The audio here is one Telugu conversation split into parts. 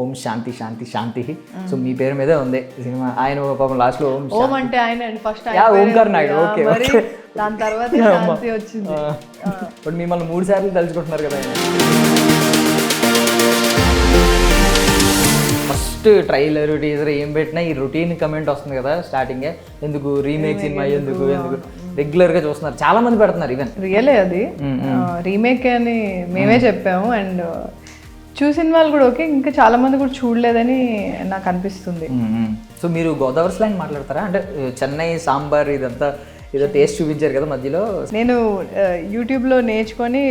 ఓం శాంతి శాంతి శాంతి. సో మీ పేరు మీదే ఉంది సినిమా. ఆయన పాపం లాస్ట్ లో ఓం అంటే ఆయన first Omkar Naidu. Okay okay. దాని తర్వాత శాంతి వచ్చింది. బట్ మిమ్మల్ని 3 సార్లు తలుచుకుంటున్నారు కదా. ఫస్ట్ ట్రైలర్ టీజర్ ఏం పెట్టినా ఈ రొటీన్ కమెంట్ వస్తుంది కదా స్టార్టింగే, ఎందుకు రీమేక్ సినిమా ఎందుకు ఎందుకు రెగ్యులర్ గా చూస్తున్నారు చాలా మంది పెడుతున్నారు. ఈవెన్ రియలే అది రీమేక్ అని మేమే చెప్పాము. అండ్ చూసిన వాళ్ళు కూడా ఓకే, ఇంకా చాలా మంది కూడా చూడలేదని నాకు అనిపిస్తుంది. సో మీరు గోదావరి స్లాంగ్ మాట్లాడతారా? అంటే చెన్నై సాంబార్ ఇదంతా ఏదో టేస్ట్ చూపించారు కదా మధ్యలో. నేను యూట్యూబ్లో నేర్చుకొని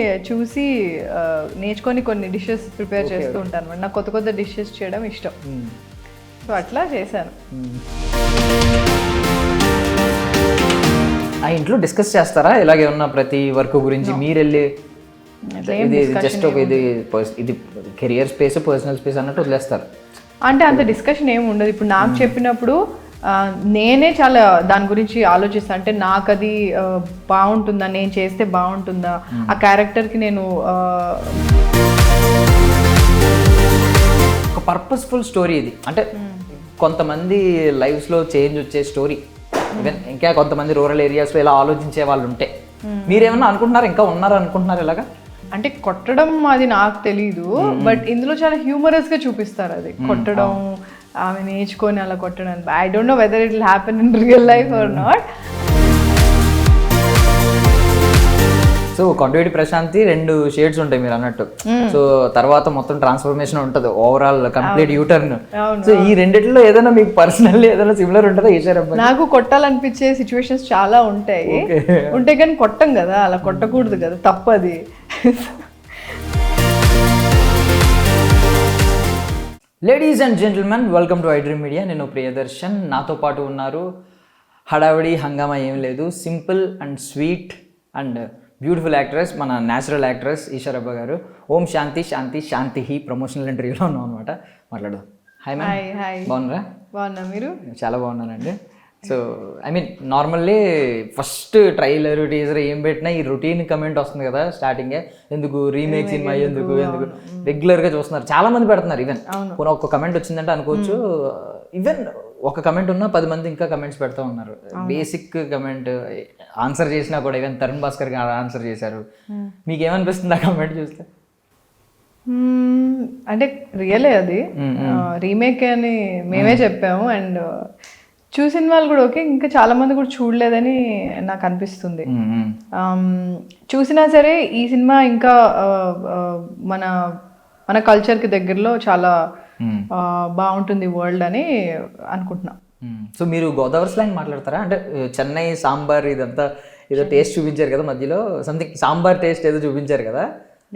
కొన్ని డిషెస్ ప్రిపేర్ చేస్తూ ఉంటాను. నాకు కొత్త కొత్త డిషెస్ చేయడం ఇష్టం. సో అట్లా చేశాను. ఆ ఇంట్లో డిస్కస్ చేస్తారా ఇలాగే ఉన్న ప్రతి వర్క్ గురించి? మీరు వెళ్ళి ఇది జస్ట్ ఒక ఇది కెరియర్ స్పేస్ పర్సనల్ స్పేస్ అన్నట్టు వదిలేస్తారు అంటే అంత డిస్కషన్ ఏమి ఉండదు. ఇప్పుడు నాకు చెప్పినప్పుడు నేనే చాలా దాని గురించి ఆలోచిస్తాను. అంటే నాకు అది బాగుంటుందా, నేను చేస్తే బాగుంటుందా, ఆ క్యారెక్టర్కి నేను ఒక పర్పస్ఫుల్ స్టోరీ ఇది. అంటే కొంతమంది లైఫ్స్లో చేంజ్ వచ్చే స్టోరీ. ఈవెన్ ఇంకా కొంతమంది రూరల్ ఏరియాస్లో ఇలా ఆలోచించే వాళ్ళు ఉంటే మీరేమన్నా అనుకుంటున్నారు, ఇంకా ఉన్నారు అనుకుంటున్నారు ఇలాగా? అంటే కొట్టడం అది నాకు తెలీదు, బట్ ఇందులో చాలా హ్యూమరస్ గా చూపిస్తారు. అది కొట్టడం, ఆమె నేర్చుకొని అలా కొట్టడం. I don't know whether it will happen in real life or not. So continuity Prashanti 2 shades ఉంటాయి మీరు అన్నట్టు. సో తర్వాత మొత్తం ట్రాన్స్ఫర్మేషన్ ఉంటుంది, ఓవరాల్ కంప్లీట్ యూటర్న్. సో ఈ రెండిట్లో ఏదైనా మీకు పర్సనల్లీ ఏదైనా సిమిలర్ ఉంటుందా? ఈశ్వరబ్బ నాకు కొట్టాలనిపించే సిచ్యువేషన్స్ చాలా ఉంటాయి కానీ కొట్టం కదా, అలా కొట్టకూడదు కదా, తప్పది. Ladies and gentlemen, welcome to iDream media. నేను ప్రియదర్శన్, నాతో పాటు ఉన్నారు. హడావిడి హంగామా ఏం లేదు, simple and sweet and beautiful actress, మన న్యాచురల్ యాక్ట్రెస్ ఈశ్వరబ్బ గారు. ఓం శాంతి శాంతి శాంతి ప్రమోషనల్ ఇంటర్వ్యూలో ఉన్నాం అనమాట. మాట్లాడదాం. హాయ్ మ్యామ్, బాగున్నారా? బాగున్నా, మీరు? చాలా బాగున్నానండి. So I mean normally first trailer teaser ఏం పెట్టినా ఈ రొటీన్ కమెంట్ వస్తుంది కదా స్టార్టింగే, ఎందుకు రీమేక్ సినిమా ఎందుకు ఎందుకు రెగ్యులర్గా చూస్తున్నారు చాలా మంది పెడుతున్నారు. ఈవెన్ ఒక్క కమెంట్ వచ్చిందంటే అనుకోవచ్చు, ఈవెన్ ఒక కమెంట్ ఉన్నా 10 మంది ఇంకా కమెంట్స్ పెడతా ఉన్నారు. బేసిక్ కమెంట్ ఆన్సర్ చేసినా కూడా ఈవెన్ తరుణ్ భాస్కర్ గారు ఆన్సర్ చేశారు. మీకు ఏమనిపిస్తుంది ఆ కమెంట్ చూస్తే? అంటే రియలే అది రీమేక్ అని మేమే చెప్పాము. అండ్ చూసిన వాళ్ళు కూడా ఓకే, ఇంకా చాలా మంది కూడా చూడలేదని నాకు అనిపిస్తుంది. చూసినా సరే ఈ సినిమా ఇంకా మన కల్చర్కి దగ్గరలో చాలా బాగుంటుంది వరల్డ్ అని అనుకుంటున్నా. సో మీరు గోదావరి స్లాంగ్ మాట్లాడతారా? అంటే చెన్నై సాంబార్ ఇదంతా ఏదో టేస్ట్ చూపించారు కదా మధ్యలో, సంథింగ్ సాంబార్ టేస్ట్ ఏదో చూపించారు కదా.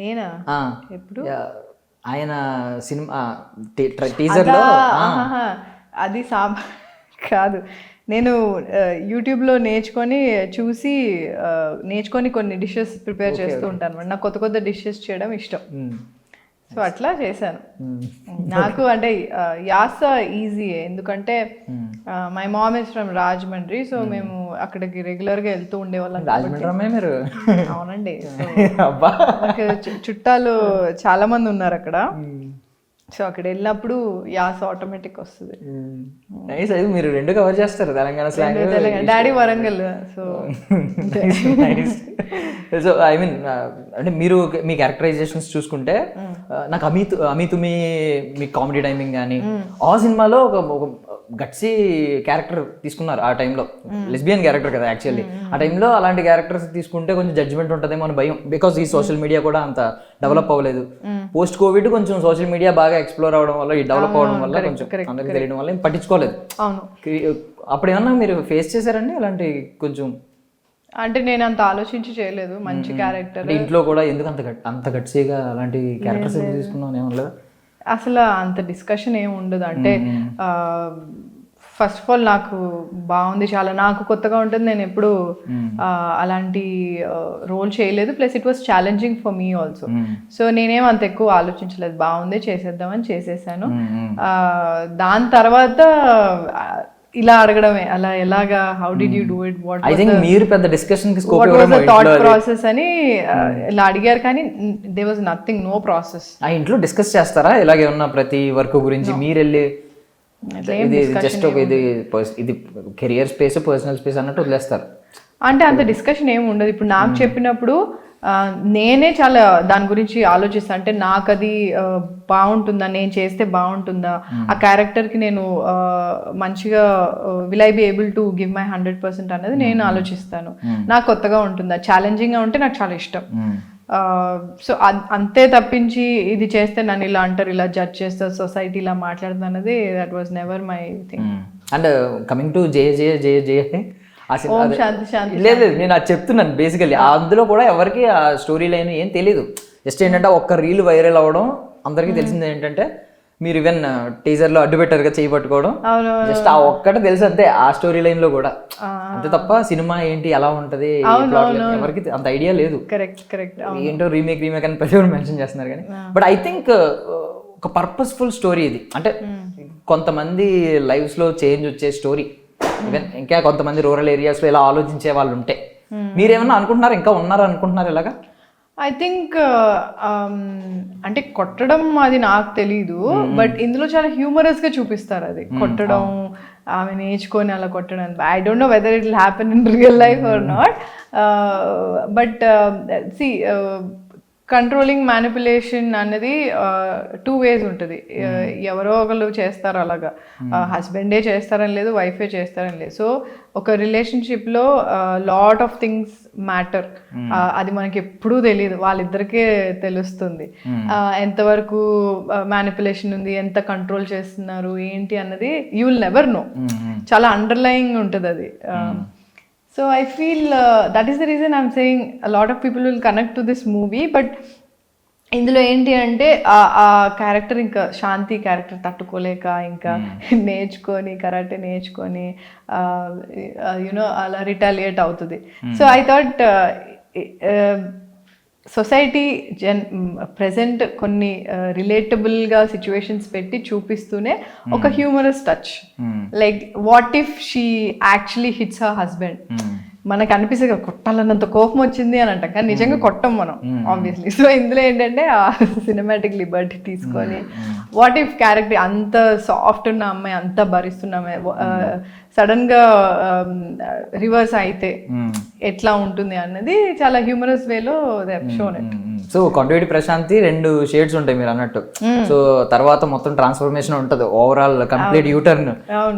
నేనా? ఎప్పుడు? ఆయన సినిమా టీజర్లో. అది సాంబార్ కాదు, నేను యూట్యూబ్లో నేర్చుకొని కొన్ని డిషెస్ ప్రిపేర్ చేస్తూ ఉంటాను. నాకు కొత్త కొత్త డిషెస్ చేయడం ఇష్టం. సో అట్లా చేశాను. నాకు అంటే యాస ఈజీ, ఎందుకంటే my mom is from Rajahmundry. So మేము అక్కడికి రెగ్యులర్గా వెళ్తూ ఉండేవాళ్ళం. మీరు? అవునండి. నాకు చుట్టాలు చాలా మంది ఉన్నారు అక్కడ. సో అక్కడ వెళ్ళినప్పుడు యాస ఆటోమేటిక్ వస్తుంది. మీరు 2 కవర్ చేస్తారు, Telangana slang, daddy Warangal. So so I mean అంటే మీరు మీ క్యారెక్టరైజేషన్స్ చూసుకుంటే నాకు అమితు మీ కామెడీ టైమింగ్ కానీ ఆ సినిమాలో ఒక గట్సీ క్యారెక్టర్ తీసుకున్నారు. ఆ టైంలో లెస్బియన్ క్యారెక్టర్ కదా యాక్చువల్లీ. ఆ టైంలో అలాంటి క్యారెక్టర్స్ తీసుకుంటే కొంచెం జడ్జ్మెంట్ ఉంటుందేమో అని భయం, బికాస్ ఈ సోషల్ మీడియా కూడా అంత డెవలప్ అవ్వలేదు. పోస్ట్ కోవిడ్ కొంచెం సోషల్ మీడియా బాగా ఎక్స్ప్లోర్ అవడం వల్ల, ఈ డెవలప్ అవడం వల్ల కొంచెం అందరికి తెలియడం వల్ల ఏం పట్టించుకోలేదు. అప్పుడు ఏమన్నా మీరు ఫేస్ చేశారండి అలాంటి? కొంచెం అంటే నేను అంత ఆలోచించి చేయలేదు. మంచి క్యారెక్టర్ ఇంట్లో కూడా ఎందుకు అంత గట్సీగా అలాంటి క్యారెక్టర్స్ తీసుకున్నాను ఏమన్నా? అసలు అంత డిస్కషన్ ఏమి ఉండదు. అంటే ఫస్ట్ ఆఫ్ ఆల్ నాకు బాగుంది, చాలా నాకు కొత్తగా ఉంటుంది. నేను ఎప్పుడు అలాంటి రోల్ చేయలేదు. Plus it was challenging for me also. So నేనేం అంత ఎక్కువ ఆలోచించలేదు, బాగుంది చేసేద్దామని చేసేసాను. దాని తర్వాత ఇలా అడగడమే, అలా ఎలాగా, how did you do it, what I think మీరు పెద్ద డిస్కషన్ కి scope what was the thought process అని ఇలా అడిగారు, కానీ there was nothing, no process. ఆ ఇంట్లో డిస్కస్ చేస్తారా ఇలాగే ఉన్న ప్రతి వర్క్ గురించి? మీరు వెళ్ళి ఇది జస్ట్ ఒక ఇది కెరియర్ స్పేస్ పర్సనల్ స్పేస్ అన్నట్టు వదిలేస్తారు? అంటే అంత డిస్కషన్ ఏమి ఉండదు. ఇప్పుడు నాకు చెప్పినప్పుడు నేనే చాలా దాని గురించి ఆలోచిస్తాను. అంటే నాకు అది బాగుంటుందా, నేను చేస్తే బాగుంటుందా, ఆ క్యారెక్టర్కి నేను మంచిగా will I be able to give my 100% అనేది నేను ఆలోచిస్తాను. నాకు కొత్తగా ఉంటుందా, ఛాలెంజింగ్గా ఉంటే నాకు చాలా ఇష్టం. సో అంతే తప్పించి ఇది చేస్తే నన్ను ఇలా అంటారు, ఇలా జడ్జ్ చేస్తారు, సొసైటీ ఇలా మాట్లాడుతుంది అన్నది that was never my thing. And coming to జే శాంతి శాంతి లేదు, నేను అది చెప్తున్నాను బేసికల్లీ. అందులో కూడా ఎవరికి ఆ స్టోరీ లైన్ ఏం తెలీదు. జస్ట్ ఏంటంటే ఒక్క రీల్ వైరల్ అవ్వడం, అందరికీ తెలిసింది ఏంటంటే మీరు ఈవెన్ టీజర్ లో అడ్డు పెట్టారుగా చేయి పట్టుకోవడం, జస్ట్ ఆ ఒక్కటే తెలుసు అంతే. ఆ స్టోరీ లైన్ లో కూడా అంతే తప్ప సినిమా ఏంటి ఎలా ఉంటది ఎవరికి అంత ఐడియా లేదు. Correct correct. ఏంటో రీమేక్ అని ప్రతి ఒక్కరు మెన్షన్ చేస్తున్నారు కానీ, బట్ ఐ థింక్ ఒక పర్పస్ఫుల్ స్టోరీ ఇది. అంటే కొంతమంది లైఫ్స్ లో చేంజ్ వచ్చే స్టోరీ. ఈవెన్ ఇంకా కొంతమంది రూరల్ ఏరియాస్ లో ఇలా ఆలోచించే వాళ్ళు ఉంటే మీరేమన్నా అనుకుంటున్నారు, ఇంకా ఉన్నారు అనుకుంటున్నారు ఇలాగా? ఐ థింక్ అంటే కొట్టడం అది నాకు తెలీదు, బట్ ఇందులో చాలా హ్యూమరస్ గా చూపిస్తారు అది కొట్టడం, ఆమె నేర్చుకొని అలా కొట్టడం. I don't know whether it will happen in real life or not, but see controlling manipulation అనేది 2 ways ఉంటుంది. ఎవరో ఒకళ్ళు చేస్తారు అలాగా, హస్బెండే చేస్తారని లేదు, వైఫే చేస్తారని లేదు. సో ఒక రిలేషన్షిప్లో లాట్ ఆఫ్ థింగ్స్ మ్యాటర్. అది మనకి ఎప్పుడూ తెలియదు, వాళ్ళిద్దరికే తెలుస్తుంది ఎంతవరకు మ్యానిపులేషన్ ఉంది, ఎంత కంట్రోల్ చేస్తున్నారు ఏంటి అన్నది. యూ విల్ నెవర్ నో, చాలా అండర్లయింగ్ ఉంటుంది అది. So I feel that is the reason I'm saying a lot of people will connect to this movie. But ఇందులో ఏంటి అంటే ఆ క్యారెక్టర్, ఇంకా శాంతి క్యారెక్టర్ తట్టుకోలేక ఇంకా నేర్చుకొని కరాటే నేర్చుకొని యునో అలా రిటాలియేట్ అవుతుంది. So I thought society present కొన్ని రిలేటబుల్గా సిచ్యువేషన్స్ పెట్టి చూపిస్తూనే ఒక humorous touch, like what if she actually hits her husband. మనకు అనిపిస్తుంది కొట్టాలన్నంత కోపం వచ్చింది అని అంటాం, కానీ నిజంగా కొట్టం మనం ఆబ్వియస్లీ. సో ఇందులో ఏంటంటే ఆ సినిమాటిక్ లిబర్టీ తీసుకొని వాట్ ఇఫ్ క్యారెక్టర్ అంత సాఫ్ట్ ఉన్న అమ్మాయి, అంత భరిస్తున్న అమ్మాయి సడన్ గా రివర్స్ అయితే ఎట్లా ఉంటుంది అన్నది చాలా హ్యూమరస్ వేలో shown. So continuity Prashanti 2 shades ఉంటాయి మీరు అన్నట్టు. సో తర్వాత మొత్తం ట్రాన్స్ఫర్మేషన్ ఉంటుంది, ఓవరాల్ కంప్లీట్ యూటర్న్.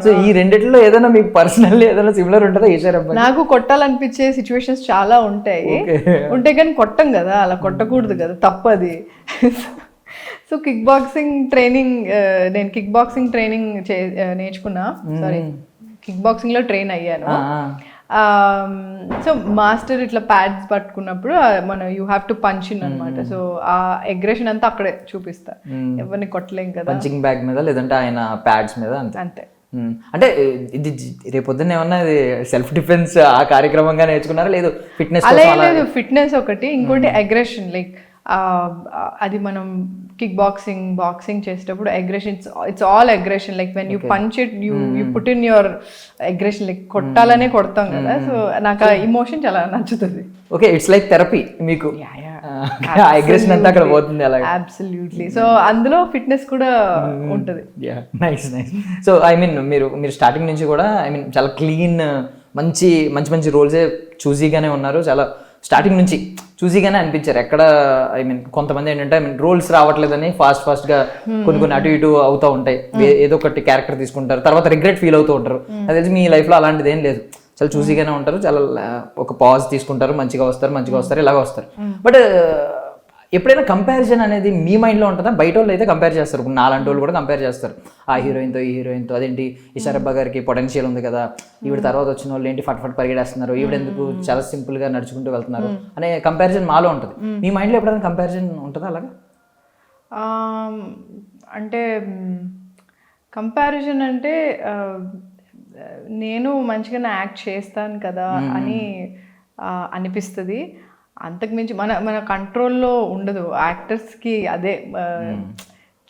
సో ఈ రెండిట్లో ఏదైనా మీకు పర్సనల్లీ ఏదైనా సిమిలర్ ఉంటుందా? నాకు కొట్టాలనిపించే సిచ్యువేషన్స్ చాలా ఉంటాయి, కానీ కొట్టం కదా, అలా కొట్టకూడదు కదా, తప్పది. సో కిక్ బాక్సింగ్ ట్రైనింగ్, నేను కిక్ బాక్సింగ్ ట్రైనింగ్ నేర్చుకున్నా, సారీ కిక్ బాక్సింగ్ లో ట్రైన్ అయ్యాను. సో మాస్టర్ ఇట్లా ప్యాడ్స్ పట్టుకున్నప్పుడు మనం you have to punch in అనమాట. సో ఆ అగ్రెషన్ అంతా అక్కడే చూపిస్తా, ఎవరిని కొట్టలేం కదా, పంచింగ్ బ్యాగ్ మీద లేదంటే ఆయన ప్యాడ్స్ మీద అంతే. అంటే ఇది రేపొద్దున ఏమన్నా సెల్ఫ్ డిఫెన్స్ ఆ కార్యక్రమంగా నేర్చుకున్నారా? లేదు ఫిట్నెస్? అలా లేదు, ఫిట్నెస్ ఒకటి, ఇంకోటి అగ్రెషన్. లైక్ అది మనం కిక్ బాక్సింగ్ చేసేటప్పుడు aggression, it's all aggression. Like when you punch it you put in your aggression, like కొట్టాలనే కొడతాం కదా. సో నాకు ఆ ఇమోషన్ చాలా నచ్చుతుంది. ఓకే, ఇట్స్ లైక్ థెరపీ మీకు, అగ్రెషన్ అంతా అక్కడ పోతుంది అలా. అబ్సల్యూట్లీ. సో అందులో ఫిట్నెస్ కూడా ఉంటుంది. Nice nice. So I mean మీరు స్టార్టింగ్ నుంచి కూడా ఐ మీన్ చాలా క్లీన్, మంచి మంచి మంచి రోల్సే చూసీగానే ఉన్నారు. చాలా స్టార్టింగ్ నుంచి చూసీగానే అనిపించారు. ఎక్కడ ఐ మీన్ కొంతమంది ఏంటంటే రోల్స్ రావట్లేదని ఫాస్ట్గా కొన్ని అటు ఇటు అవుతూ ఉంటాయి, ఏదో ఒకటి క్యారెక్టర్ తీసుకుంటారు, తర్వాత రిగ్రెట్ ఫీల్ అవుతూ ఉంటారు. అది తెలిసి మీ లైఫ్లో అలాంటిది ఏం లేదు, చాలా చూసీగానే ఉంటారు, చాలా ఒక పాజ్ తీసుకుంటారు, మంచిగా వస్తారు ఇలాగ వస్తారు. బట్ ఎప్పుడైనా కంపారిజన్ అనేది మీ మైండ్లో ఉంటుందా? బయట వాళ్ళు అయితే కంపేర్ చేస్తారు, నాలాంటి వాళ్ళు కూడా కంపేర్ చేస్తారు, ఆ హీరోయిన్తో ఈ హీరోయిన్తో, అదేంటి ఇషారబ్బా గారికి పొటెన్షియల్ ఉంది కదా, ఈవిడ తర్వాత వచ్చిన వాళ్ళు ఏంటి ఫట్ పరిగెడేస్తున్నారు, ఈవిడెందుకు చాలా సింపుల్గా నడుచుకుంటూ వెళ్తున్నారు అనే కంపారిజన్ మాలో ఉంటుంది. మీ మైండ్లో ఎప్పుడైనా కంపారిజన్ ఉంటుందా అలాగా? అంటే కంపారిజన్ అంటే నేను మంచిగానే యాక్ట్ చేస్తాను కదా అని అనిపిస్తుంది. అంతకుమించి మన కంట్రోల్లో ఉండదు యాక్టర్స్కి. అదే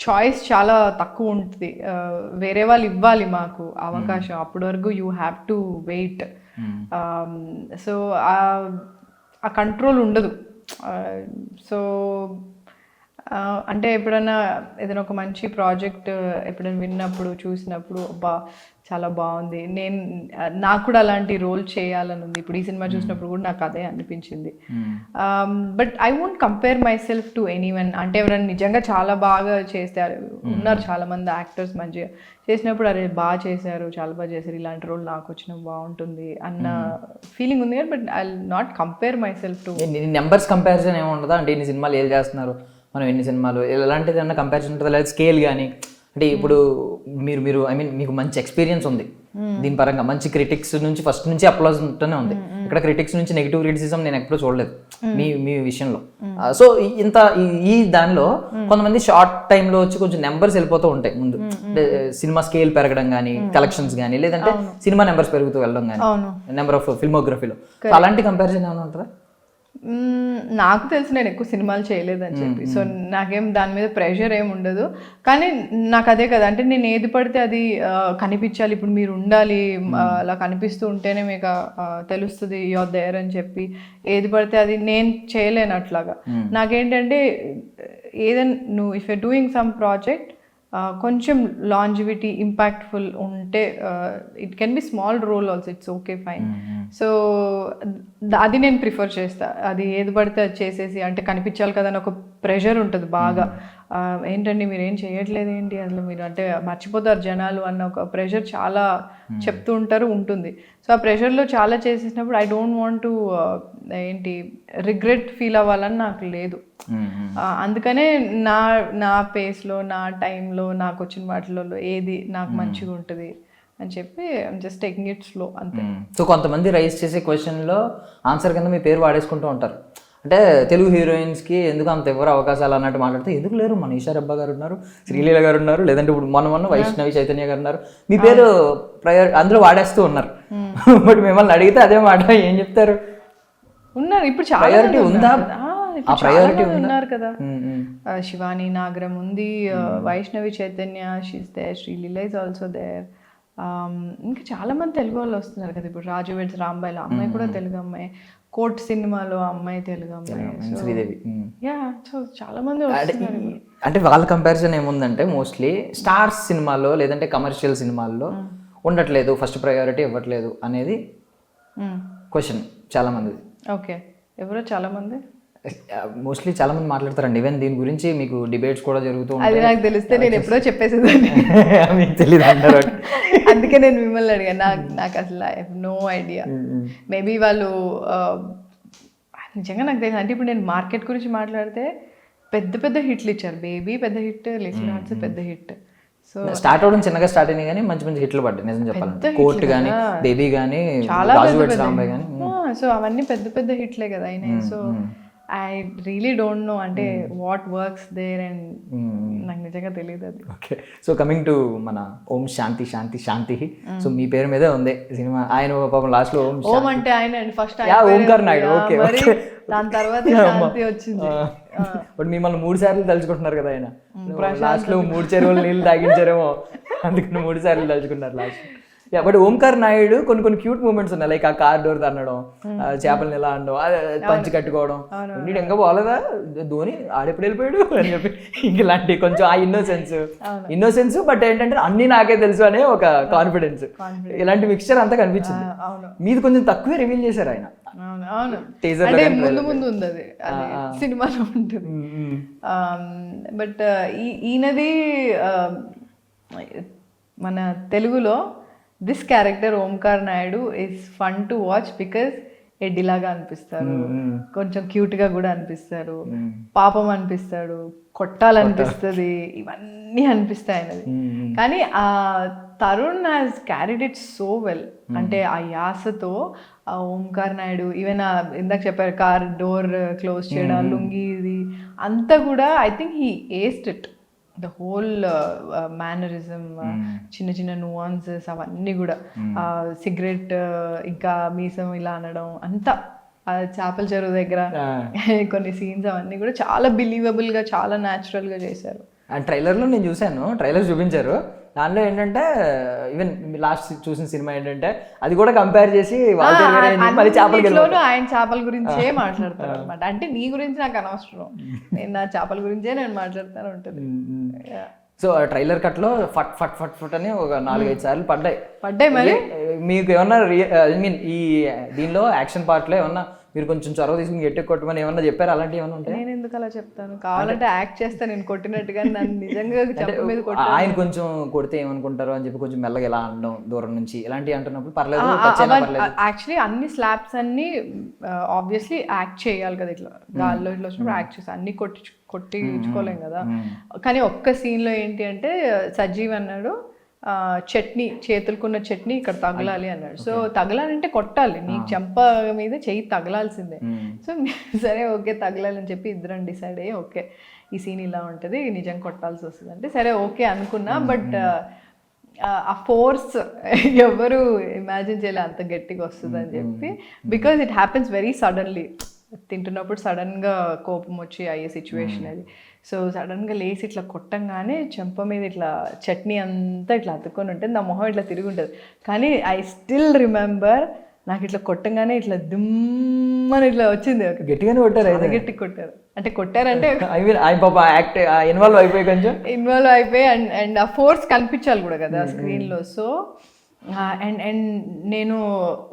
చాయిస్ చాలా తక్కువ ఉంటుంది. వేరే వాళ్ళు ఇవ్వాలి మాకు అవకాశం, అప్పటి వరకు you have to wait. So ఆ కంట్రోల్ ఉండదు. సో అంటే ఎప్పుడైనా ఏదైనా ఒక మంచి ప్రాజెక్ట్ ఎప్పుడైనా విన్నప్పుడు చూసినప్పుడు అబ్బా చాలా బాగుంది, నాకు కూడా అలాంటి రోల్ చేయాలని ఉంది. ఇప్పుడు ఈ సినిమా చూసినప్పుడు కూడా నాకు అదే అనిపించింది. But I won't compare my self to anyone. అంటే ఎవరైనా నిజంగా చాలా బాగా చేస్తే ఉన్నారు చాలా మంది యాక్టర్స్ మంచిగా చేసినప్పుడు అరే బాగా చేశారు, చాలా బాగా చేశారు, ఇలాంటి రోల్ నాకు వచ్చిన బాగుంటుంది అన్న ఫీలింగ్ ఉంది. But I not compare my self to. Numbers comparison ఏమి ఉండదా? అంటే ఇన్ని సినిమాలు ఏం చేస్తున్నారు, మనం ఎన్ని సినిమాలు, ఎలాంటిది ఏమన్నా కంపారిజన్ ఉంటుందా? లేదా స్కేల్ కానీ, అంటే ఇప్పుడు మీరు ఐ మీన్ మీకు మంచి ఎక్స్పీరియన్స్ ఉంది దీని పరంగా, మంచి క్రిటిక్స్ నుంచి ఫస్ట్ నుంచి అప్లాజ్ ఉంటూనే ఉంది. ఇక్కడ క్రిటిక్స్ నుంచి నెగిటివ్ క్రిటిసిజం నేను ఎప్పుడూ చూడలేదు మీ విషయంలో. సో ఇంత ఈ దానిలో కొంతమంది షార్ట్ టైంలో వచ్చి కొంచెం నెంబర్స్ వెళ్ళిపోతూ ఉంటాయి ముందు, సినిమా స్కేల్ పెరగడం కానీ, కలెక్షన్స్ కానీ, లేదంటే సినిమా నెంబర్స్ పెరుగుతూ వెళ్ళడం కానీ, నెంబర్ ఆఫ్ ఫిల్మోగ్రఫీలో. అలాంటి కంపారిజన్ ఏమైనా ఉంటుందా? నాకు తెలిసి నేను ఎక్కువ సినిమాలు చేయలేదని చెప్పి, సో నాకేం దాని మీద ప్రెషర్ ఏమి ఉండదు. కానీ నాకు అదే కదా, అంటే నేను ఏది పడితే అది కనిపించాలి, ఇప్పుడు మీరు ఉండాలి, అలా కనిపిస్తూ ఉంటేనే మీకు తెలుస్తుంది యువర్ దేర్ అని చెప్పి ఏది పడితే అది నేను చేయలేను అట్లాగా. నాకేంటంటే ఏదైనా నువ్వు if you're doing some project కొంచెం లాంజివిటీ ఇంపాక్ట్ఫుల్ ఉంటే, it can be small role also, it's okay fine. So అది నేను ప్రిఫర్ చేస్తా. అది ఏది పడితే అది చేసేసి అంటే కనిపించాలి కదా అని ఒక ప్రెషర్ ఉంటుంది బాగా. ఏంటండి మీరు ఏం చేయట్లేదు ఏంటి అసలు, మీరు అంటే మర్చిపోతారు జనాలు అన్న ఒక ప్రెషర్ చాలా చెప్తూ ఉంటారు, ఉంటుంది. సో ఆ ప్రెషర్లో చాలా చేసేసినప్పుడు I don't want to regret feel అవ్వాలని నాకు లేదు. అందుకనే నా పేస్లో, నా టైంలో, నాకు వచ్చిన వాటిలో ఏది నాకు మంచిగా ఉంటుంది అని చెప్పి జస్ట్ టేకింగ్ ఇట్ స్లో అంతే. సో కొంతమంది రైజ్ చేసే క్వశ్చన్లో ఆన్సర్ కింద మీ పేరు వాడేసుకుంటూ ఉంటారు. అంటే తెలుగు హీరోయిన్స్కి ఎందుకు అంత ఎవరు అవకాశాలు అన్నట్టు మాట్లాడితే, ఎందుకు లేరు, మన ఈషా రెబ్బా గారు ఉన్నారు, శ్రీలీల గారు ఉన్నారు, లేదంటే ఇప్పుడు మొన్న వైష్ణవి చైతన్య గారు ఉన్నారు, మీ పేరు అందులో వాడేస్తూ ఉన్నారు. బట్ మిమ్మల్ని అడిగితే అదే మాట ఏం చెప్తారు? ఉన్నారు ఇప్పుడు చాలా ప్రయారిటీ ఉందా? ప్రయారిటీ ఉన్నారు కదా, శివాని నాగరం ఉంది, Vaishnavi Chaitanya she's there, Sreeleela is also there. ఇంకా చాలా మంది తెలుగు వాళ్ళు వస్తున్నారు కదా. ఇప్పుడు రాజు వెడ్స్ రాంబాయిలో అమ్మాయి కూడా తెలుగు అమ్మాయి, కోర్ట్ సినిమాలో అమ్మాయి తెలుగు అమ్మాయి, శ్రీదేవి. యా, సో చాలా మంది వస్తున్నారు. అంటే వాళ్ళ కంపారిజన్ ఏముందంటే మోస్ట్లీ స్టార్స్ సినిమాల్లో లేదంటే కమర్షియల్ సినిమాల్లో ఉండట్లేదు, ఫస్ట్ ప్రయారిటీ ఇవ్వట్లేదు అనేది క్వశ్చన్ చాలా మంది. ఓకే, ఎవరో చాలా మంది మోస్ట్లీ చాలా మంది మాట్లాడతారండి. ఈవెన్ దీని గురించి మీకు డిబేట్స్ కూడా జరుగుతూ ఉంటాయి. అది నాకు తెలిస్తే నేను ఎప్పుడో చెప్పేసేదాన్ని. మీకు తెలియదు అంటారు. అందుకే నేను మిమ్మల్ని అడిగాను. నాకు అసలు I have no idea. Maybe వాళ్ళు నిజంగా నాకు తెలియదు. అంటే ఇప్పుడు నేను మార్కెట్ గురించి మాట్లాడితే పెద్ద పెద్ద హిట్లు ఇచ్చారు. బేబీ పెద్ద హిట్, లిటిల్ హార్ట్స్ పెద్ద హిట్. సో స్టార్ట్ అవడం చిన్నగా స్టార్ట్ అయినాయి కానీ మంచి మంచి హిట్లు పడ్డాయి నిజం చెప్పాలంటే. కోర్ట్ కానీ, బేబీ కానీ, చాలా రాంబాయ్ కానీ, సో అవన్నీ పెద్ద పెద్ద హిట్లే కదా అయినాయి. So I really don't know అంటే వాట్ వర్క్స్ దేర్ అండ్ నాకు నిజంగా తెలియదు అది. ఓకే, సో కమింగ్ టు మన ఓం శాంతి శాంతి శాంతి, సో మీ పేరు మీదే ఉంది సినిమా. ఆయన పాపం లాస్ట్ లో ఓం అంటే ఆయన ఫస్ట్ ఓంకార్ నాయుడు. ఓకే, దాని తర్వాత శాంతి వచ్చింది. బట్ మిమ్మల్ని 3 సార్లు తలుచుకుంటున్నారు కదా ఆయన. లాస్ట్ లో 3 చెరువులు నీళ్ళు తాగించారేమో, అందుకని 3 సార్లు తలుచుకున్నారు లాస్ట్. బట్ ఓంకార్ నాయుడు కొన్ని క్యూట్ మూమెంట్స్ ఉన్నాయి, లైక్ ఆ కార్ డోర్ తన్నడం, చేపలను ఎలా అనడం, పంచి కట్టుకోవడం, నీడు ఇంకా పోలేదా ధోని ఆడెప్పుడు వెళ్ళిపోయాడు అని చెప్పి ఇలాంటి కొంచెం ఆ ఇన్నోసెన్స్ బట్ ఏంటంటే అన్ని నాకే తెలుసు అనే ఒక కాన్ఫిడెన్స్, ఇలాంటి మిక్స్చర్ అంతా కనిపించింది. మీది కొంచెం తక్కువే రివీల్ చేశారు ఆయన. ముందు ఉంది అది సినిమాలో ఉంటుంది. బట్ ఈయనది మన తెలుగులో this character Omkar Naidu is fun to watch because ఎడ్డిలాగా అనిపిస్తారు, కొంచెం క్యూట్గా కూడా అనిపిస్తారు, పాపం అనిపిస్తాడు, కొట్టాలనిపిస్తుంది, ఇవన్నీ అనిపిస్తాయి ఆయనది. కానీ ఆ Tarun has carried it so well. అంటే ఆ యాసతో ఆ ఓంకార్ నాయుడు ఈవెన్ ఇందాక చెప్పారు కార్ డోర్ క్లోజ్ చేయడం, లుంగి, ఇది అంతా కూడా I think he aced it. The whole mannerism, చిన్న చిన్న నువాన్సెస్ అవన్నీ కూడా, సిగరెట్ ఇంకా మీసం ఇలా అనడం అంతా, చేపల చెరువు దగ్గర కొన్ని సీన్స్ అవన్నీ కూడా చాలా బిలీవబుల్గా, చాలా న్యాచురల్గా చేశారు. అండ్ ట్రైలర్లో నేను చూశాను, ట్రైలర్ చూపించారు. దానిలో ఏంటంటే ఈవెన్ లాస్ట్ చూసిన సినిమా ఏంటంటే అది కూడా కంపేర్ చేసి మళ్ళీ చేపలకి అన్నిట్లోనూ ఆయన చేపల గురించే మాట్లాడతారు అనమాట. అంటే నీ గురించి నాకు అనవసరం, నేను నా చేపల గురించే నేను మాట్లాడుతాను ఉంటుంది. సో ట్రైలర్ కట్లో ఫట్ ఫట్ ఫట్ ఫట్ అని ఒక 4-5 సార్లు పడ్డాయి. మరి మీకు ఏమన్నా ఐ మీన్ ఈ దీనిలో యాక్షన్ పార్ట్లో ఏమన్నా మీరు కొంచెం చొరవ తీసుకుని గట్టి కొట్టమని ఏమన్నా చెప్పారు? అలాంటివి ఏమన్నా ఉంటాయి? నేను ఎందుకు అలా చెప్తాను, కావాలంటే యాక్ట్ చేస్తా నేను కొట్టినట్టుగా, నన్ను నిజంగా చెప్ప మీద ఆయన కొంచెం కొడితే ఏమనుకుంటారు అని చెప్పి కొంచెం మెల్లగా ఎలా అనడం దూరం నుంచి ఇలాంటివి అంటున్నప్పుడు పర్లేదు. యాక్చువల్లీ అన్ని స్లాబ్స్ అన్ని ఆబ్వియస్లీ యాక్ట్ చేయాలి కదా, ఇట్లా గాల్లో ఇట్లా వచ్చినప్పుడు యాక్ట్ చేసి అన్ని కొట్టించుకోలేం కదా. కానీ ఒక్క సీన్లో ఏంటి అంటే సజీవ్ అన్నాడు చట్నీ, చేతులకున్న చట్నీ ఇక్కడ తగలాలి అన్నాడు. సో తగలాలంటే కొట్టాలి, నీకు చెంప మీద చెయ్యి తగలాల్సిందే. సో సరే ఓకే తగలాలి అని చెప్పి ఇద్దరం డిసైడ్ అయ్యి ఓకే ఈ సీన్ ఇలా ఉంటుంది, నిజం కొట్టాల్సి వస్తుంది అంటే సరే ఓకే అనుకున్నా. బట్ ఆ ఫోర్స్ ఎవరు ఇమాజిన్ చేయలే అంత గట్టిగా వస్తుంది అని చెప్పి, because it happens very suddenly. తింటున్నప్పుడు సడన్గా కోపం వచ్చి అయ్యే సిచ్యువేషన్ అది. సో సడన్గా లేచి ఇట్లా కొట్టంగానే చెంప మీద ఇట్లా చట్నీ అంతా ఇట్లా అతుక్కొని ఉంటుంది, నా మొహం ఇట్లా తిరిగి ఉంటుంది. కానీ ఐ స్టిల్ రిమెంబర్ నాకు ఇట్లా కొట్టంగానే ఇట్లా దుమ్మని ఇట్లా వచ్చింది. గట్టిగానే కొట్టారు, గట్టి కొట్టారు అంటే కొట్టారంటే ఇన్వాల్వ్ అయిపోయి కొంచెం ఇన్వాల్వ్ అయిపోయి అండ్ ఆ ఫోర్స్ కనిపించాలి కూడా కదా స్క్రీన్లో. సో అండ్ నేను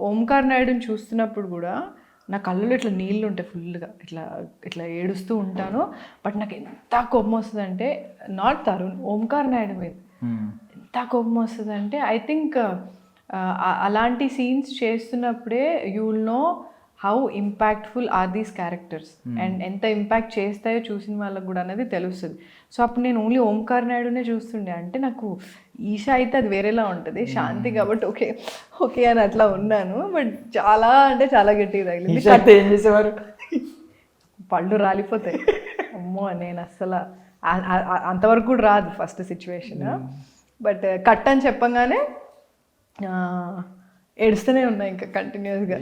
ఓంకార్ నాయుడుని చూస్తున్నప్పుడు కూడా నా కళ్ళలో ఇట్లా నీళ్ళు ఉంటాయి ఫుల్గా, ఇట్లా ఇట్లా ఏడుస్తూ ఉంటాను. బట్ నాకు ఎంత కోపం వస్తుంది అంటే నాట్ తరుణ్, ఓంకార్ నాయుడు మీద ఎంత కోపం వస్తుంది అంటే ఐ థింక్ అలాంటి సీన్స్ చేస్తున్నప్పుడే you will know how impactful are these characters and ఎంత ఇంపాక్ట్ చేస్తాయో చూసిన వాళ్ళకు కూడా అనేది తెలుస్తుంది. సో అప్పుడు నేను ఓన్లీ ఓంకార్ నాయుడునే చూస్తుండే. అంటే నాకు ఈషా అయితే అది వేరేలా ఉంటుంది, శాంతి కాబట్టి ఓకే ఓకే అని అట్లా ఉన్నాను. బట్ చాలా అంటే చాలా గట్టిగా తగిలింది. ఏం చేసేవారు? పళ్ళు రాలిపోతాయి. అమ్మో నేను అస్సలు అంతవరకు కూడా రాదు ఫస్ట్ సిచ్యువేషన్. బట్ కట్ అని చెప్పంగానే ఏడుస్తూనే ఉన్నాయి ఇంకా కంటిన్యూస్గా.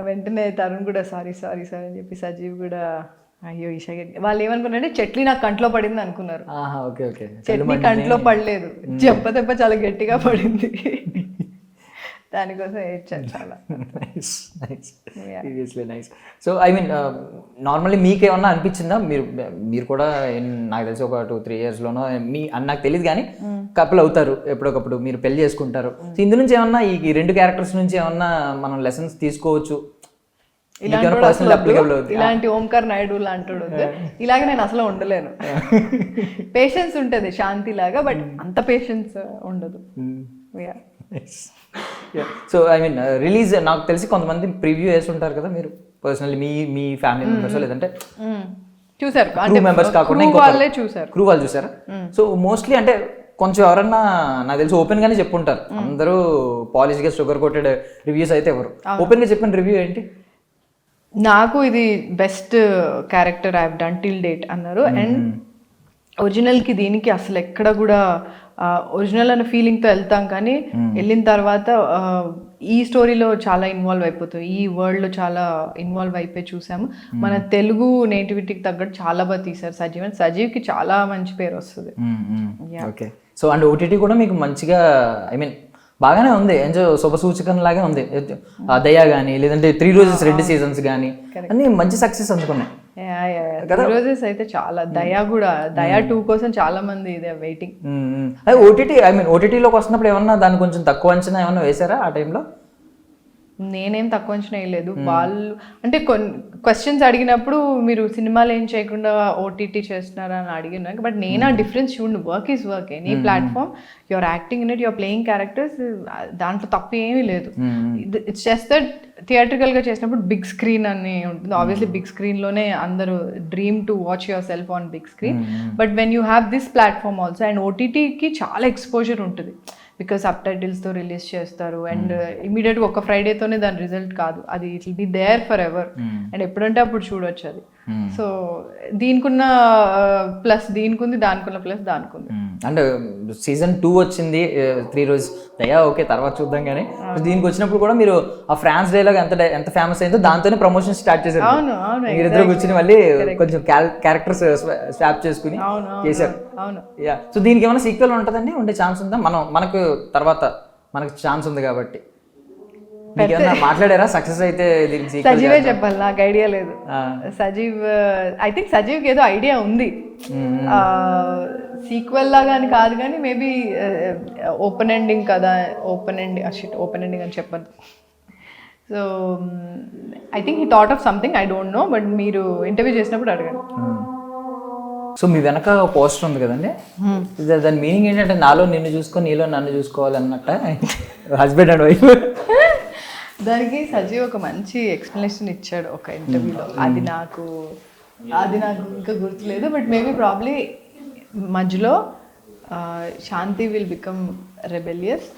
వెంటనే తరుణ్ కూడా సారీ సారీ సారీ అని చెప్పి, సజీవ్ కూడా అయ్యో ఈషా వాళ్ళు ఏమనుకున్నారంటే చట్నీ నాకు కంట్లో పడింది అనుకున్నారు. చట్నీ కంట్లో పడలేదు, దెబ్బ చాలా గట్టిగా పడింది. దానికోసం ఏడ్చాను చాలా. Seriously nice. So I mean normally మీకు ఏమన్నా అనిపించిందా? మీరు కూడా నాకు తెలిసి ఒక 2-3 yearsలోనో నాకు తెలియదు కానీ కపుల్ అవుతారు ఎప్పుడొకప్పుడు, మీరు పెళ్లి చేసుకుంటారు. సో ఇందు నుంచి ఏమన్నా ఈ 2 క్యారెక్టర్స్ నుంచి ఏమన్నా మనం లెసన్స్ తీసుకోవచ్చు? ఇలాంటి ఓంకార్ నాయుడు లాంటి ఇలాగ నేను అసలు ఉండలేను. పేషెన్స్ ఉంటుంది శాంతి లాగా, బట్ అంత పేషెన్స్ ఉండదు. సో ఐ మీన్ రిలీజ్ నాకు తెలిసి కొంతమంది ప్రివ్యూ వేసి ఉంటారు కదా మీరు పర్సనల్లీ, మీ ఫ్యామిలీ మెంబర్స్ లేదంటే చూసారు క్రూ మెంబర్స్ కాకుండా క్రూ వాళ్ళు చూసారా? సో మోస్ట్లీ అంటే కొంచెం ఎవరన్నా నాకు తెలిసి ఓపెన్ గానే చెప్పుంటారు, అందరూ పాలిష్ గా షుగర్ కోటెడ్ రివ్యూస్ అయితే ఎవరు. ఓపెన్ గా చెప్పిన రివ్యూ ఏంటి? నాకు ఇది best character I have done till date అన్నారు. అండ్ ఒరిజినల్కి దీనికి అసలు ఎక్కడ కూడా ఒరిజినల్ అనే ఫీలింగ్తో వెళ్తాం, కానీ వెళ్ళిన తర్వాత ఈ స్టోరీలో చాలా ఇన్వాల్వ్ అయిపోతాం, ఈ వరల్డ్లో చాలా ఇన్వాల్వ్ అయిపోయి చూసాము. మన తెలుగు నేటివిటీకి తగ్గట్టు చాలా బాగా తీశారు సజీవ్. అండ్ సజీవ్కి చాలా మంచి పేరు వస్తుంది. ఓకే. సో అండ్ ఓటీటీ కూడా మీకు మంచిగా ఐ మీన్ బాగానే ఉంది, శుభ సూచకం లాగా ఉంది. దయా కానీ లేదంటే 3 Roses 2 seasons కానీ అన్ని మంచి సక్సెస్ అందుకున్నాయి. రోజెస్ అయితే చాలా, దయా కూడా, దయా 2 కోసం చాలా మంది ఇదే వెయిటింగ్. ఓటీటీ ఐ మీన్ ఓటీటీలోకి వస్తున్నప్పుడు ఏమన్నా దాన్ని కొంచెం తక్కువ అంచనా ఏమన్నా వేసారా ఆ టైంలో? నేనేం తక్కువ అంచనా వేయలేదు. వాళ్ళు అంటే కొన్ని క్వశ్చన్స్ అడిగినప్పుడు మీరు సినిమాలు ఏం చేయకుండా ఓటీటీ చేస్తున్నారా అని అడిగినాక, బట్ నేను ఆ డిఫరెన్స్ చూడండి, work is work. Any platform your acting in it, your playing characters, దాంట్లో తప్పు ఏమీ లేదు. ఇట్స్ జస్ట్ దట్ థియేట్రికల్గా చేసినప్పుడు బిగ్ స్క్రీన్ అని ఉంటుంది. ఆబ్వియస్లీ బిగ్ స్క్రీన్లోనే అందరూ dream to watch yourself on big screen. But when you have this platform also, and ఓటీటీకి చాలా ఎక్స్పోజర్ ఉంటుంది బికాస్ సబ్ టైటిల్స్తో రిలీజ్ చేస్తారు. అండ్ ఇమీడియట్గా ఒక ఫ్రైడేతోనే దాని రిజల్ట్ కాదు, అది it will be there forever. And ఎప్పుడంటే అప్పుడు చూడొచ్చు అది. సో దీనికున్న ప్లస్ దీనికుంది, దానికున్న ప్లస్ దానికుంది. అంటే సీజన్ 2 వచ్చింది 3 రోజు అయ్యా ఓకే తర్వాత చూద్దాం కానీ దీనికి వచ్చినప్పుడు కూడా మీరు ఆ ఫ్రాన్స్ డైలాగ్ ఎంత ఫేమస్ అయిందో దాంతోనే ప్రమోషన్ స్టార్ట్ చేశారు. అవును అవును మీరిద్దరు కూర్చుని మళ్ళీ కొంచెం క్యారెక్టర్స్ స్వాప్ చేసుకుని చేశారు. అవును. యా సో దీనికి ఏమైనా సీక్వెల్ ఉంటుందండి, ఉండే ఛాన్స్ ఉందా? మనకు తర్వాత మనకు ఛాన్స్ ఉంది కాబట్టి మీకేమన్నా మాట్లాడారా సక్సెస్ అయితే దీనికి sequel సజీవే చెప్పాలి, నాకు ఐడియా లేదు. సజీవ్ ఐ థింక్ సజీవ్కి ఏదో ఐడియా ఉంది సీక్వెల్ లాగా అని కాదు కానీ మేబీ ఓపెన్ ఎండింగ్ కదా, ఓపెన్ ఎండింగ్ అని చెప్పదు. So I think he thought of something, I don't no, but మీరు ఇంటర్వ్యూ చేసినప్పుడు అడగండి. సో మీ వెనక పోస్టర్ ఉంది కదండి, దాని మీనింగ్ ఏంటంటే నాలో నిన్ను చూసుకొని నీలో నన్ను చూసుకోవాలి అన్నట్ట, హస్బెండ్ అండ్ వైఫ్? దానికి సజీవ్ ఒక మంచి ఎక్స్ప్లెనేషన్ ఇచ్చాడు ఒక ఇంటర్వ్యూలో. అది నాకు ఇంకా గుర్తులేదు, బట్ మేబీ ప్రాబ్లీ మధ్యలో Shanti will become rebellious,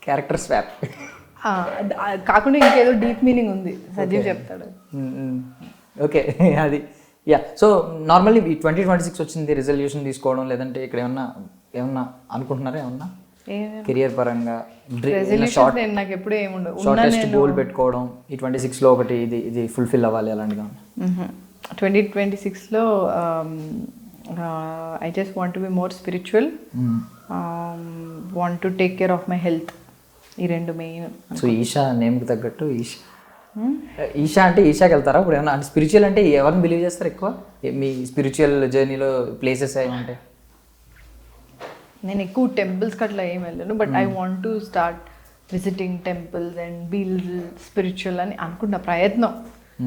character swap కాకుండా ఇంకేదో డీప్ మీనింగ్ ఉంది సజీవ్ చెప్తాడు. ఓకే అది యా. సో నార్మల్లీ 2026 వచ్చింది, రిజల్యూషన్ తీసుకోవడం లేదంటే ఇక్కడ ఏమన్నా అనుకుంటున్నారా? ఏమన్నా కెరియర్ పరంగా నాకు ఎప్పుడు ఏముండదు, షార్టెస్ట్ గోల్ పెట్టుకోవడం ఈ 26లో ఒకటి ఇది ఫుల్ఫిల్ అవ్వాలి అలాంటిగా? 2026లో I just want to be more spiritual, want to take care of my health, ఈ రెండు మెయిన్. సో ఈషా నేమ్కి తగ్గట్టు ఈషా అంటే ఈషాకి వెళ్తారా ఇప్పుడు? ఏమన్నా అంటే స్పిరిచువల్ అంటే ఎవరిని బిలీవ్ చేస్తారు ఎక్కువ మీ స్పిరిచువల్ జర్నీలో? ప్లేసెస్ ఏమంటే నేను ఎక్కువ టెంపుల్స్కి అట్లా ఏం వెళ్ళను, but I want to start visiting temples and be spiritual అని అనుకున్న ప్రయత్నం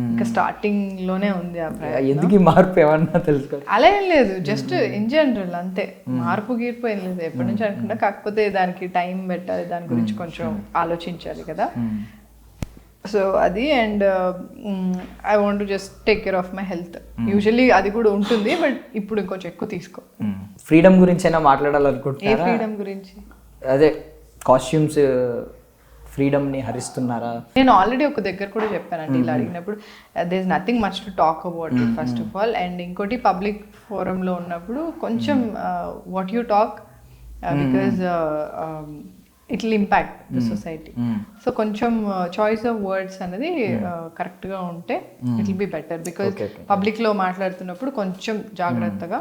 ఇంకా స్టార్టింగ్లోనే ఉంది ఆ ప్రయత్నం. ఎందుకు మార్పు ఏమన్నా తెలుసుకో? అలా ఏం లేదు, జస్ట్ ఇన్ జనరల్ అంతే, మార్పు గీర్పు ఏం లేదు, ఎప్పటి నుంచి అనుకుంటా. కాకపోతే దానికి టైం పెట్టాలి, దాని గురించి కొంచెం ఆలోచించాలి కదా. సో అది, and I want to just take care of my health. Usually అది కూడా ఉంటుంది, బట్ ఇప్పుడు ఇంకొంచెం ఎక్కువ తీసుకో. ఫ్రీడమ్ గురించి అయినా మాట్లాడాలనుకుంటున్నారా? ఏ ఫ్రీడమ్ గురించి? అదే కాస్ట్యూమ్స్ ఫ్రీడమ్ని హరిస్తున్నారా? నేను ఆల్రెడీ ఒక దగ్గర కూడా చెప్పానండి ఇలా అడిగినప్పుడు, there is nothing much to talk about it first of all. And ఇంకోటి పబ్లిక్ ఫోరంలో ఉన్నప్పుడు కొంచెం what you talk, because it will impact the society. So కొంచెం చాయిస్ ఆఫ్ వర్డ్స్ అనేది కరెక్ట్గా ఉంటే it will be better, because పబ్లిక్లో మాట్లాడుతున్నప్పుడు కొంచెం జాగ్రత్తగా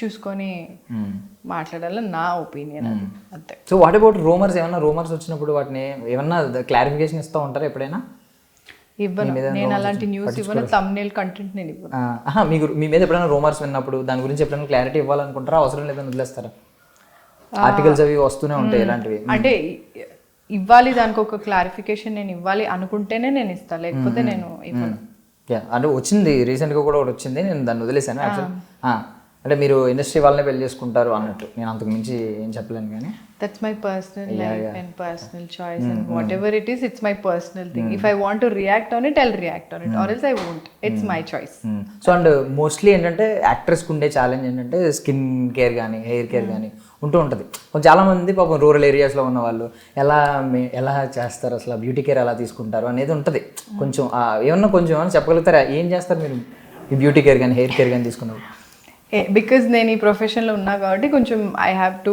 చూసుకొని మాట్లాడాలని నా ఒపీనియన్, అంతే. So what about rumours? ఏమన్నా రూమర్స్ వచ్చినప్పుడు వాటిని ఏమన్నా క్లారిఫికేషన్ ఇస్తూ ఉంటారా ఎప్పుడైనా? ఇవ్వను నేను అలాంటి న్యూస్, ఇవ్వను థంబ్నెయిల్ కంటెంట్ నేను ఇవ్వను. మీకు మీ మీద ఎప్పుడైనా రూమర్స్ విన్నప్పుడు దాని గురించి ఎప్పుడైనా క్లారిటీ ఇవ్వాలనుకుంటారా? అవసరం లేదని వదిలేస్తారా? ఆర్టికల్స్ అవి వస్తూనే ఉంటాయి ఇలాంటివి. అంటే ఇవ్వాలి, దానికి ఒక క్లారిఫికేషన్ నేను ఇవ్వాలి అనుకుంటేనే నేను ఇస్తాను, లేకపోతే నేను ఇవ్వను. అంటే వచ్చింది రీసెంట్గా కూడా ఒకటి వచ్చింది, నేను దాన్ని వదిలేసాను యాక్చువల్. అంటే మీరు ఇండస్ట్రీ వాళ్ళనే పెళ్లి చేసుకుంటారు అన్నట్టు, నేను అంతకు మించి ఏం చెప్పలేను కానీ that's my personal life and personal choice and whatever it is, it's my personal thing. If I want to react on it, I'll react on it, or else I won't. It's my choice. So and mostly ఏంటంటే యాక్ట్రెస్కి ఉండే ఛాలెంజ్ ఏంటంటే స్కిన్ కేర్ కానీ హెయిర్ కేర్ కానీ ఉంటూ ఉంటుంది. చాలామంది పాపం రూరల్ ఏరియాస్లో ఉన్న వాళ్ళు ఎలా చేస్తారు, అసలు బ్యూటీ కేర్ ఎలా తీసుకుంటారు అనేది ఉంటుంది. కొంచెం ఏమన్నా చెప్పగలుగుతారా? ఏం చేస్తారు మీరు ఈ బ్యూటీ కేర్ కానీ హెయిర్ కేర్ కానీ తీసుకున్నారు? బికాజ్ నేను ఈ ప్రొఫెషన్లో ఉన్నా కాబట్టి కొంచెం I have to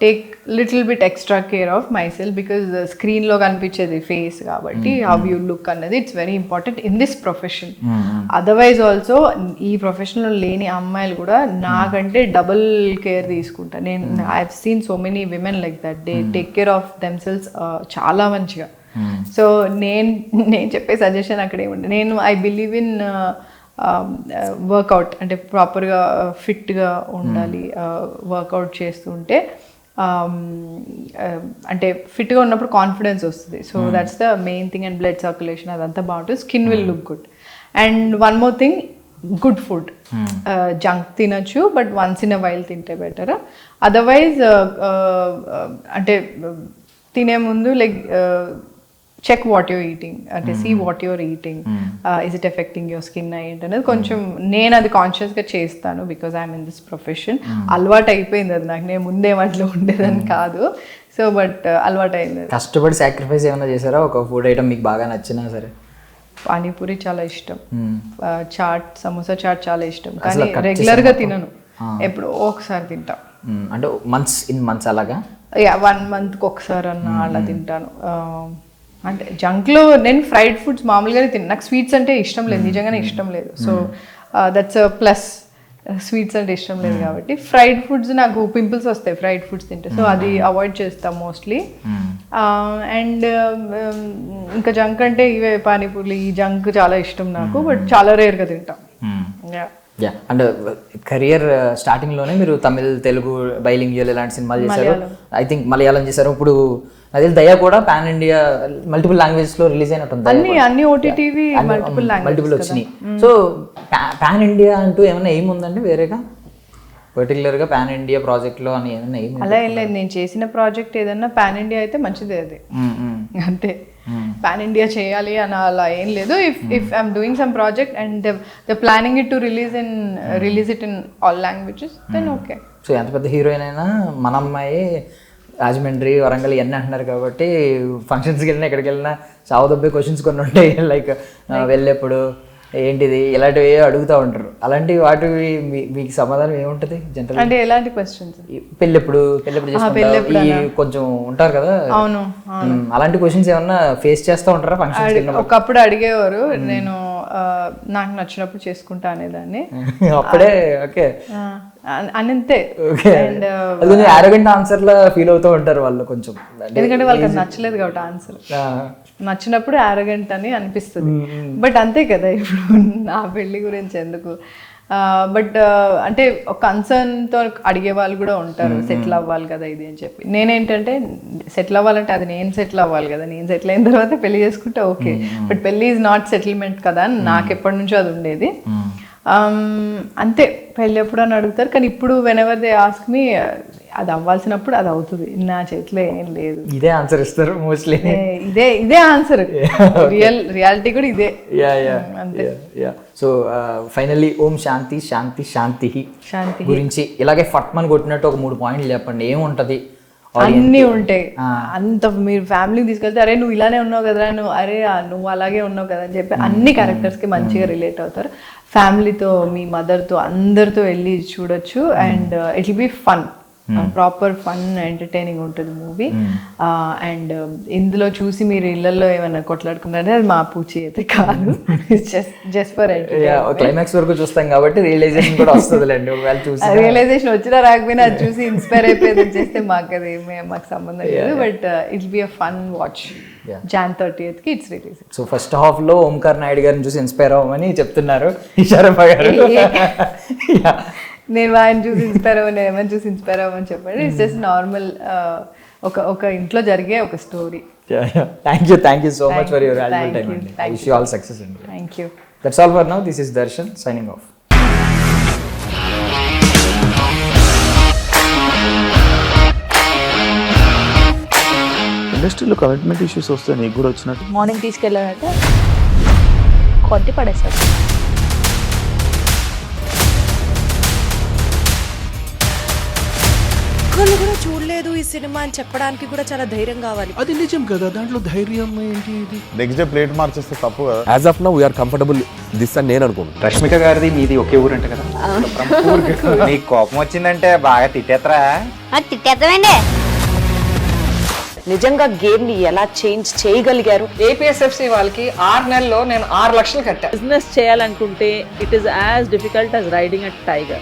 take little bit extra care of my self, because స్క్రీన్లో కనిపించేది ఫేస్ కాబట్టి హౌ యూ లుక్ అన్నది it's very important in this profession. Otherwise also ఈ ప్రొఫెషన్లో లేని అమ్మాయిలు కూడా నాకంటే డబుల్ కేర్ తీసుకుంటారు. నేను I have seen so many women like that, they take care of themselves చాలా మంచిగా. సో నేను చెప్పే సజెషన్ అక్కడ ఏముంది, నేను ఐ బిలీవ్ ఇన్ వర్కౌట్, అంటే ప్రాపర్గా ఫిట్గా ఉండాలి, వర్కౌట్ చేస్తుంటే అంటే ఫిట్గా ఉన్నప్పుడు కాన్ఫిడెన్స్ వస్తుంది. So that's the main thing. And blood circulation అదంతా బాగుంటుంది, skin will look good. And one more thing, good food. Junk తినచ్చు, but once in a while తింటే బెటర్. అదర్వైజ్ అంటే తినే ముందు like check what you're eating, అంటే see what you're eating, is it affecting your skin ఏంటనేది కొంచెం నేను అది కాన్షియస్గా చేస్తాను, because I'm in this profession. అలవాటు అయిపోయింది అది నాకు, నేను ముందేం అట్లా ఉండేదని కాదు. సో బట్ అలవాటు అయింది. కష్టపడి సాక్రిఫైస్ ఏమైనా చేశారా ఒక ఫుడ్ ఐటమ్ మీకు బాగా నచ్చినా సరే? పానీపూరి చాలా ఇష్టం, చాట్ సమోసా చాట్ చాలా ఇష్టం, అసలు కానీ cut రెగ్యులర్ గా చేసే తినను, ఎప్పుడో ఒకసారి తింటా. అంటే మంత్స్ అలాగా 1 month ఒకసారి అన్న అలా తింటాను. అంటే జంక్లో నేను ఫ్రైడ్ ఫుడ్స్ మామూలుగానే తిన్నాను, నాకు స్వీట్స్ అంటే ఇష్టం లేదు, నిజంగానే ఇష్టం లేదు. సో దట్స్ ప్లస్, స్వీట్స్ అంటే ఇష్టం లేదు కాబట్టి ఫ్రైడ్ ఫుడ్స్ నాకు పింపుల్స్ వస్తాయి ఫ్రైడ్ ఫుడ్స్ తింటే, సో అది అవాయిడ్ చేస్తాం మోస్ట్లీ. అండ్ ఇంకా జంక్ అంటే ఇవే పానీపూరి, ఈ జంక్ చాలా ఇష్టం నాకు, బట్ చాలా రేర్గా తింటాం. యా, అండ్ కెరియర్ స్టార్టింగ్ లోనే మీరు తమిళ్, తెలుగు, బైలింగ్యువల్ ఇలాంటి సినిమాలు చేశారు. ఐ థింక్ మలయాళం చేశారు. ఇప్పుడు అది దయ కూడా పాన్ ఇండియా మల్టిపుల్ లాంగ్వేజెస్ లో రిలీజ్ అయినట్టుంది. అన్ని ఓటీటీవి మల్టిపుల్ వచ్చినాయి. సో పాన్ ఇండియా అంటూ ఏమైనా ఎయిమ్ ఉందండి వేరేగా, పర్టికులర్ గా పాన్ ఇండియా ప్రాజెక్ట్ లో అని ఏమైనా ఎయిమ్? అలా ఏం లేదు, నేను చేసిన ప్రాజెక్ట్ ఏదన్నా పాన్ ఇండియా అయితే మంచిదే, అది అంతే. పాన్ ఇండియా చేయాలి అని అలా ఏం లేదు. If I'm doing some project and the planning it to release it in all languages, then okay. So ఎంత పెద్ద హీరోయిన్ అయినా మన అమ్మాయి రాజమండ్రి, వరంగల్ ఇవన్నీ అంటున్నారు కాబట్టి ఫంక్షన్స్కి వెళ్ళినా ఎక్కడికి వెళ్ళినా సావుదబ్బే క్వశ్చన్స్ కొన్ని ఉంటాయి. లైక్ వెళ్ళేప్పుడు ఏంటిది ఇలాంటివి అడుగుతూ ఉంటారు. అలాంటి వాటివి మీకు సమాధానం ఏముంటుంది జనరల్? అంటే ఎలాంటి క్వశ్చన్స్? పెళ్ళెప్పుడు కొంచెం ఉంటారు కదా, అవును, అలాంటి క్వశ్చన్స్ ఏమన్నా ఫేస్ చేస్తూ ఉంటారా ఫంక్షన్? ఒకప్పుడు అడిగేవారు, నేను నాకు నచ్చినప్పుడు చేసుకుంటా అనేదాన్ని. అప్పుడే ఓకే అనంతే. అండ్ ఆరోగెంట్ ఆన్సర్ లా ఫీల్ అవుతూ ఉంటారు వాళ్ళు కొంచెం, ఎందుకంటే వాళ్ళకి నచ్చలేదు కాబట్టి ఆన్సర్. నచ్చినప్పుడు ఆరోగెంట్ అని అనిపిస్తుంది, బట్ అంతే కదా. ఇప్పుడు నా పెళ్లి గురించి ఎందుకు, బట్ అంటే ఒక కన్సర్న్తో అడిగే వాళ్ళు కూడా ఉంటారు, సెటిల్ అవ్వాలి కదా ఇది అని చెప్పి. నేనేంటంటే సెటిల్ అవ్వాలంటే అది నేను సెటిల్ అవ్వాలి కదా, నేను సెటిల్ అయిన తర్వాత పెళ్లి చేసుకుంటే ఓకే, బట్ పెళ్లి ఈజ్ నాట్ సెటిల్మెంట్ కదా అని నాకు ఎప్పటి నుంచో అది ఉండేది. అంతే, పెళ్ళి ఎప్పుడు అని అడుగుతారు, కానీ ఇప్పుడు వెనెవర్ దే ఆస్క్ మీ, అది అవ్వాల్సినప్పుడు అది అవుతుంది, నా చేతిలో ఏం లేదు. ఇదే ఆన్సర్ ఇస్తారు మోస్ట్లీ, ఇదే ఆన్సర్, రియాలిటీ కూడా ఇదే. అంతే. సో ఫైనల్లీ ఓం శాంతి శాంతి శాంతి శాంతి గురించి ఇలాగే ఫట్మన్ కొట్టినట్టు ఒక 3 పాయింట్లు చెప్పండి, ఏముంటది? అన్నీ ఉంటాయి. అంత మీరు ఫ్యామిలీకి తీసుకెళ్తే అరే నువ్వు ఇలానే ఉన్నావు కదరా, నువ్వు అలాగే ఉన్నావు కదా అని చెప్పి అన్ని క్యారెక్టర్స్కి మంచిగా రిలేట్ అవుతారు. ఫ్యామిలీతో, మీ మదర్తో, అందరితో వెళ్ళి చూడొచ్చు. And it will be fun, proper fun entertaining ఉంటుంది మూవీ. అండ్ ఇందులో చూసి మీరు ఇళ్లలో ఏమైనా కొట్లాడుకున్నారంటే అది మా పూచి అయితే కాదు, జస్ట్ ఫర్ ఎంటర్టైన్మెంట్. క్లైమాక్స్ వరకు చూస్తాం కాబట్టి రియలైజేషన్ కూడా వస్తుందిలేండి. రియలైజేషన్ వచ్చినా రాకపోయినా అది చూసి ఇన్స్పైర్ అయిపోయింది చేస్తే మాకు సంబంధం లేదు, but it will be a fun watch. Jan 30th కి it's release. So first half లో ఓంకార్ నాయుడు గారిని చూసి ఇన్స్పైర్ అవ్వమని చెప్తున్నారు ఇషారప్ప గారు. నేను ఆయన చూసి ఇన్స్పైర్ అవ్వను, ఏమైనా చూసి ఇన్స్పైర్ అవ్వమని చెప్పండి. ఇట్స్ జస్ట్ నార్మల్ ఒక ఇంట్లో జరిగే ఒక story. Thank you so much for your valuable time అండి. I wish you all success అండి. Thank you. That's all for now. This is Darshan signing off. ఇండస్ట్రీలో కమిట్మెంట్ ఇష్యూస్ వస్తే నీకు కూడా వచ్చినట్టు? మార్నింగ్ తీసుకెళ్ళాడంటే కొట్టి పడేస్తాడు. ఒక్కళ్ళు కూడా చూడలేదు ఈ సినిమా అని చెప్పడానికి కూడా చాలా ధైర్యం కావాలి. అది నిజం కదా, దాంట్లో ధైర్యం ఏంటి? ఇది నెక్స్ట్ డే ప్లేట్ మార్చేస్తే తప్పు కదా. As of now we are comfortable this అని నేను అనుకుంటున్నాను. రష్మిక గారిది మీది ఒకే ఊరంట కదా? నీకు కోపం వచ్చిందంటే బాగా తిట్టేత్తరా? తిట్టేద్దామండి. నిజంగా గేమ్ ని ఎలా చేంజ్ చేయగలిగారు? ఏపీఎస్ఎఫ్సి వాళ్ళకి 6 నెలల్లో నేను 6 లక్షలు కట్టా. బిజినెస్ చేయాలనుకుంటే it is as difficult as riding a tiger.